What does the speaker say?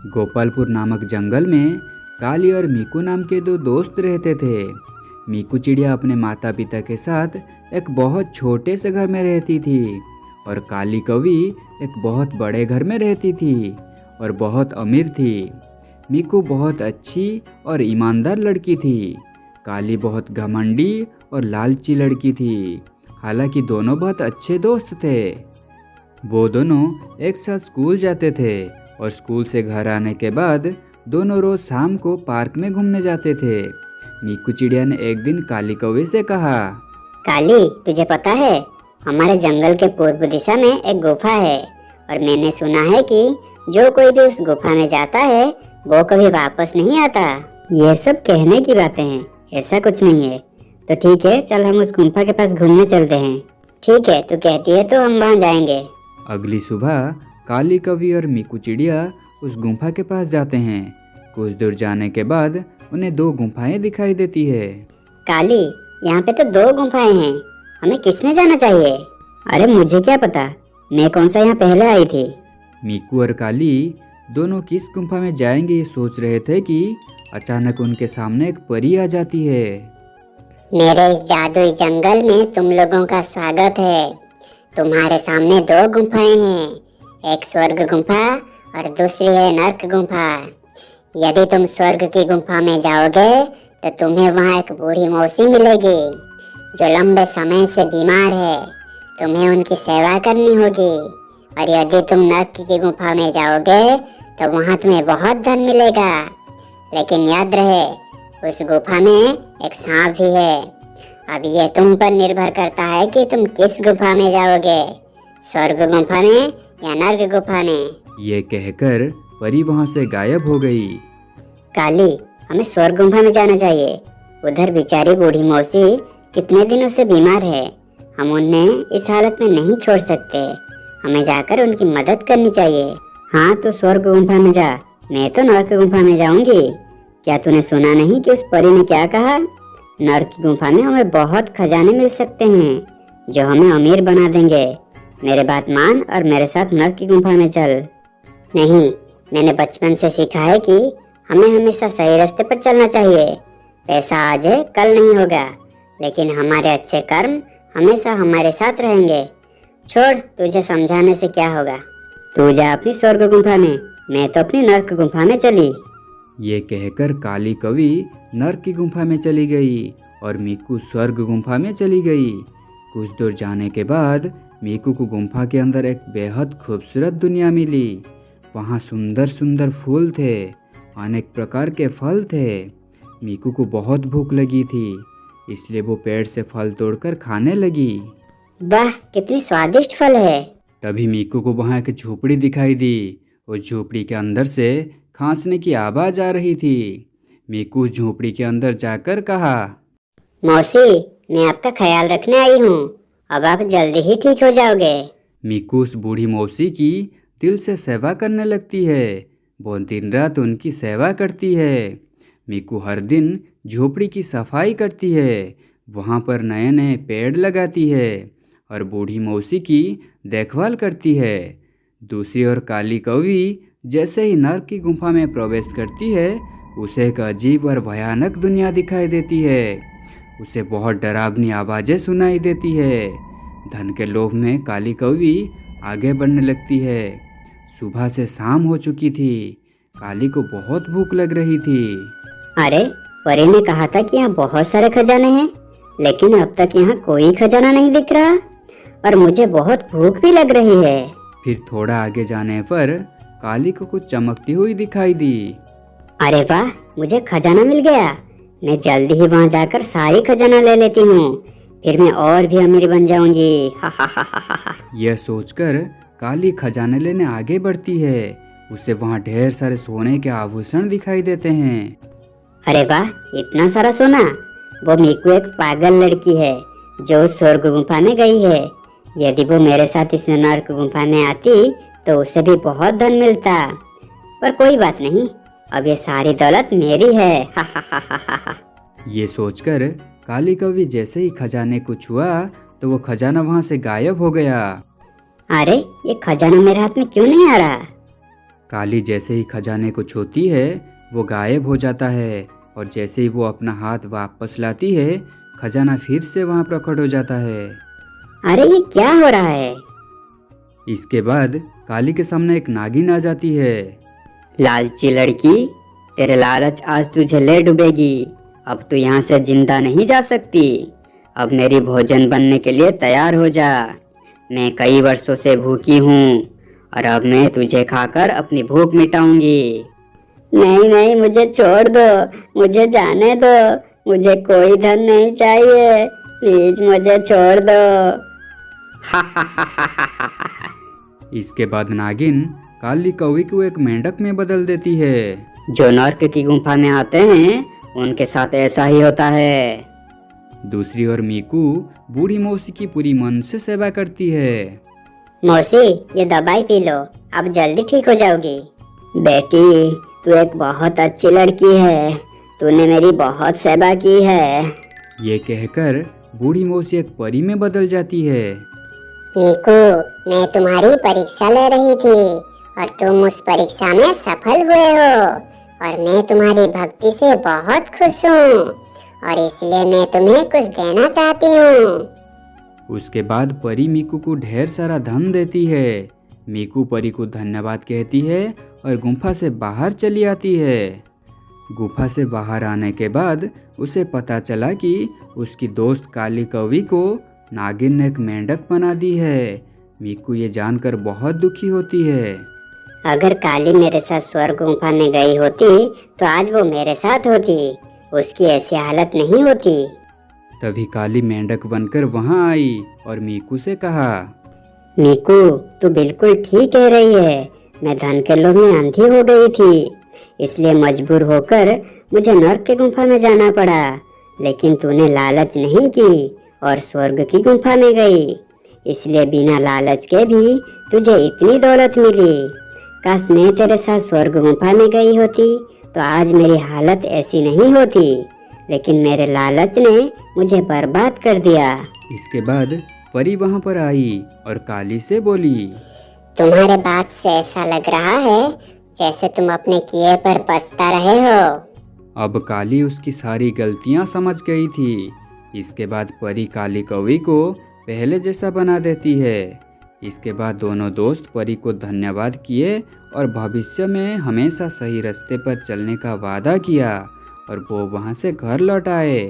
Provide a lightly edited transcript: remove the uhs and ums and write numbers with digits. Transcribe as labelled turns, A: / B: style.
A: गोपालपुर नामक जंगल में काली और मीकू नाम के दो दोस्त रहते थे। मीकू चिड़िया अपने माता पिता के साथ एक बहुत छोटे से घर में रहती थी और काली कौवी एक बहुत बड़े घर में रहती थी और बहुत अमीर थी। मीकू बहुत अच्छी और ईमानदार लड़की थी। काली बहुत घमंडी और लालची लड़की थी। हालांकि दोनों बहुत अच्छे दोस्त थे। वो दोनों एक साथ स्कूल जाते थे और स्कूल से घर आने के बाद दोनों रोज शाम को पार्क में घूमने जाते थे। मीकू चिड़िया ने एक दिन काली कौवे से कहा,
B: काली, तुझे पता है हमारे जंगल के पूर्व दिशा में एक गुफा है और मैंने सुना है कि जो कोई भी उस गुफा में जाता है वो कभी वापस नहीं आता। ये सब कहने की बातें हैं, ऐसा कुछ नहीं है। तो ठीक है, चल हम उस गुफा के पास घूमने चलते हैं। ठीक है, तू कहती है तो हम वहाँ जाएंगे।
A: अगली सुबह काली कौवी और मीकू चिड़िया उस गुफा के पास जाते हैं। कुछ दूर जाने के बाद उन्हें दो गुफाएं दिखाई देती है।
B: काली, यहाँ पे तो दो गुफाएं हैं, हमें किस में जाना चाहिए? अरे मुझे क्या पता, मैं कौन सा यहाँ पहले आई थी।
A: मीकू और काली दोनों किस गुफा में जाएंगे ये सोच रहे थे कि अचानक उनके सामने एक परी आ जाती है।
B: मेरे इस जादुई जंगल में तुम लोगों का स्वागत है। तुम्हारे सामने दो गुफाएं हैं, एक स्वर्ग गुफा और दूसरी है नर्क गुफा। यदि तुम स्वर्ग की गुफा में जाओगे तो तुम्हें वहाँ एक बूढ़ी मौसी मिलेगी जो लंबे समय से बीमार है। तुम्हें उनकी सेवा करनी होगी। और यदि तुम नर्क की गुफा में जाओगे तो वहाँ तुम्हें बहुत धन मिलेगा। लेकिन याद रहे, उस गुफा में एक सांप भी है। अब ये तुम पर निर्भर करता है कि तुम किस गुफा में जाओगे, स्वर्ग गुफा में या नर्क गुफा में।
A: ये कहकर परी वहाँ से गायब हो गई।
B: काली, हमें स्वर्ग गुफा में जाना चाहिए। उधर बेचारी बूढ़ी मौसी कितने दिनों से बीमार है, हम उन्हें इस हालत में नहीं छोड़ सकते। हमें जाकर उनकी मदद करनी चाहिए। हाँ, तो स्वर्ग गुफा में जा, मैं तो नर्क गुफा में जाऊंगी। क्या तूने सुना नहीं कि उस परी ने क्या कहा? नर्क की गुफा में हमें बहुत खजाने मिल सकते हैं जो हमें अमीर बना देंगे। मेरे बात मान और मेरे साथ नर्क की गुफा में चल। नहीं, मैंने बचपन से सीखा है कि हमें हमेशा सही रास्ते पर चलना चाहिए। पैसा आज है, कल नहीं होगा, लेकिन हमारे अच्छे कर्म हमेशा हमारे साथ रहेंगे। छोड़, तुझे समझाने से क्या होगा। तू जा अपनी स्वर्ग गुफा में, मैं तो अपनी नर्क गुफा में चली।
A: ये कहकर काली कौवी नर्क की गुफा में चली गई और मीकू स्वर्ग गुफा में चली गई। कुछ दूर जाने के बाद मीकू को गुफा के अंदर एक बेहद खूबसूरत दुनिया मिली। वहाँ सुंदर सुंदर फूल थे, अनेक प्रकार के फल थे। मीकू को बहुत भूख लगी थी, इसलिए वो पेड़ से फल तोड़कर खाने लगी।
B: वाह, कितनी स्वादिष्ट फल है।
A: तभी मीकू को वहाँ एक झोपड़ी दिखाई दी। उस झोपड़ी के अंदर से खांसने की आवाज़ आ रही थी। मीकू झोपड़ी के अंदर जाकर कहा,
B: मौसी, मैं आपका ख्याल रखने आई हूँ। अब आप जल्दी ही ठीक हो जाओगे।
A: मीकू उस बूढ़ी मौसी की दिल से सेवा करने लगती है। वो दिन रात उनकी सेवा करती है। मीकू हर दिन झोपड़ी की सफाई करती है, वहाँ पर नए नए पेड़ लगाती है और बूढ़ी मौसी की देखभाल करती है। दूसरी ओर काली कौवी जैसे ही नर्क की गुफा में प्रवेश करती है, उसे एक अजीब और भयानक दुनिया दिखाई देती है। उसे बहुत डरावनी आवाज़ें सुनाई देती है। धन के लोभ में काली कौवी आगे बढ़ने लगती है। सुबह से शाम हो चुकी थी। काली को बहुत भूख लग रही थी।
B: अरे, परी ने कहा था कि यहाँ बहुत सारे खजाने हैं, लेकिन अब तक यहाँ कोई खजाना नहीं दिख रहा और मुझे बहुत भूख भी लग रही है।
A: फिर थोड़ा आगे जाने पर काली को कुछ चमकती हुई दिखाई दी।
B: अरे वाह, मुझे खजाना मिल गया। मैं जल्दी ही वहाँ जाकर सारी खजाना ले लेती हूँ, फिर मैं और भी अमीर बन जाऊंगी। हा हा हा हा हा।
A: यह सोचकर काली खजाने लेने आगे बढ़ती है। उसे वहाँ ढेर सारे सोने के आभूषण दिखाई देते हैं।
B: अरे वाह, इतना सारा सोना। वो मीकू एक पागल लड़की है जो स्वर्ग गुफा में गई है। यदि वो मेरे साथ इस नर्क गुफा में आती तो उसे भी बहुत धन मिलता। पर कोई बात नहीं, अब ये सारी दौलत मेरी है। हा हा हा हा हा।
A: ये सोचकर काली कौवी जैसे ही खजाने को छुआ तो वो खजाना वहाँ से गायब हो गया।
B: अरे, ये खजाना मेरे हाथ में क्यों नहीं आ रहा?
A: काली जैसे ही खजाने को छूती है वो गायब हो जाता है और जैसे ही वो अपना हाथ वापस लाती है खजाना फिर से वहाँ प्रकट हो जाता है।
B: अरे ये क्या हो रहा है?
A: इसके बाद काली के सामने एक नागिन आ जाती है।
C: लालची लड़की, तेरे लालच आज तुझे ले डूबेगी। अब तू यहाँ से जिंदा नहीं जा सकती। अब मेरी भोजन बनने के लिए तैयार हो जा। मैं कई वर्षों से भूखी हूँ और अब मैं तुझे खाकर अपनी भूख मिटाऊंगी।
B: नहीं नहीं, मुझे छोड़ दो, मुझे जाने दो, मुझे कोई धन नहीं चाहिए, प्लीज मुझे छोड़ दो।
A: इसके बाद नागिन काली कौवे को एक मेंढक में बदल देती है।
C: जो नर्क की गुफा में आते हैं उनके साथ ऐसा ही होता है।
A: दूसरी ओर मीकू बूढ़ी मौसी की पूरी मन से सेवा करती है।
B: मौसी, ये दवाई पी लो, अब जल्दी ठीक हो जाओगी। बेटी, तू एक बहुत अच्छी लड़की है, तूने मेरी बहुत सेवा की है।
A: ये कहकर बूढ़ी मौसी एक परी में बदल जाती है।
B: मीकू, मैं तुम्हारी परीक्षा ले रही थी और तुम उस परीक्षा में सफल हुए हो और मैं तुम्हारी भक्ति से बहुत खुश हूँ और इसलिए मैं तुम्हें कुछ देना चाहती हूँ।
A: उसके बाद परी मीकू को ढेर सारा धन देती है। मीकू परी को धन्यवाद कहती है और गुफा से बाहर चली आती है। गुफा से बाहर आने के बाद उसे पता चला कि उसकी दोस्त काली कौवी को नागिन ने एक मेंढक बना दी है। मीकू ये जानकर बहुत दुखी होती है।
B: अगर काली मेरे साथ स्वर्ग गुफा में गई होती तो आज वो मेरे साथ होती, उसकी ऐसी हालत नहीं होती।
A: तभी काली मेंढक बनकर वहाँ आई और मीकू से कहा,
B: मीकू, तू बिल्कुल ठीक कह रही है। मैं धन के लोभ में अंधी हो गई थी, इसलिए मजबूर होकर मुझे नर्क की गुफा में जाना पड़ा। लेकिन तूने लालच नहीं की और स्वर्ग की गुफा में गई, इसलिए बिना लालच के भी तुझे इतनी दौलत मिली। काश मैं तेरे साथ स्वर्ग गुफा में गई होती तो आज मेरी हालत ऐसी नहीं होती, लेकिन मेरे लालच ने मुझे बर्बाद कर दिया।
A: इसके बाद परी वहाँ पर आई और काली से बोली,
B: तुम्हारे बात से ऐसा लग रहा है जैसे तुम अपने किए पर पछता रहे हो।
A: अब काली उसकी सारी गलतियाँ समझ गई थी। इसके बाद परी काली कौवी को पहले जैसा बना देती है। इसके बाद दोनों दोस्त परी को धन्यवाद किए और भविष्य में हमेशा सही रास्ते पर चलने का वादा किया और वो वहाँ से घर लौट आए।